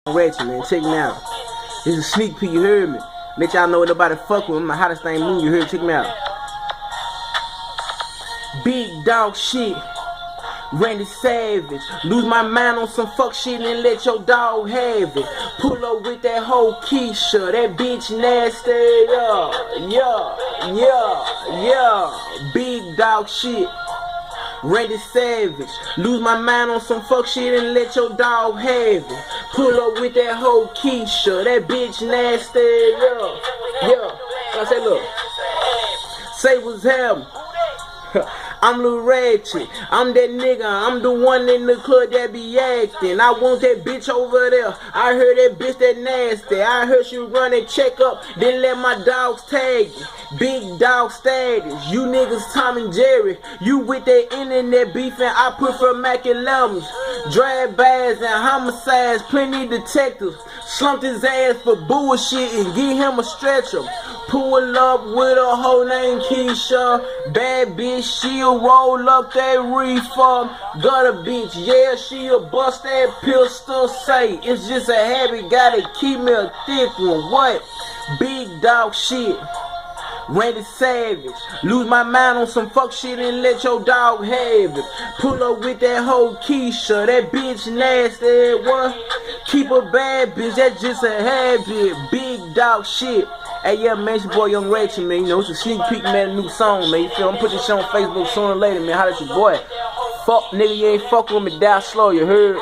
Ratchet, man, check me out. This is a sneak peek, you heard me. Let y'all know what nobody fuck with. I'm the hottest thing moving, you heard, check me out. Big dog shit, Randy Savage. Lose my mind on some fuck shit and let your dog have it. Pull up with that whole Keisha, that bitch nasty, yeah. Big dog shit, Randy Savage. Lose my mind on some fuck shit and let your dog have it. Pull up with that whole Keisha, that bitch nasty, yeah. I say, look, say what's happening. I'm Young Ratchet, I'm that nigga, I'm the one in the club that be acting. I want that bitch over there, I heard that bitch that nasty. I heard she run a checkup, then let my dogs tag you. Big dog status, you niggas Tom and Jerry. You with that internet beefing, I prefer Mac 11s. Drag bags and homicides, plenty detectives. Slumped his ass for bullshit and give him a stretcher. Pull up with a hoe named Keisha. Bad bitch, she'll roll up that reefer. Gutter bitch, yeah, she'll bust that pistol. Say, it's just a habit, gotta keep me a thick one. What? Big dog shit, Randy Savage. Lose my mind on some fuck shit and let your dog have it. Pull up with that whole Keisha, that bitch nasty. What? Keep a bad bitch, that's just a habit. Big dog shit. Hey, yeah, man, it's your boy Young Ratchet, man. You know, it's a sneak peek, man, a new song, man. You feel? I'm putting this shit on Facebook sooner or later, man. Holla at your boy. Fuck, nigga, you ain't fuck with me, die slow, you heard?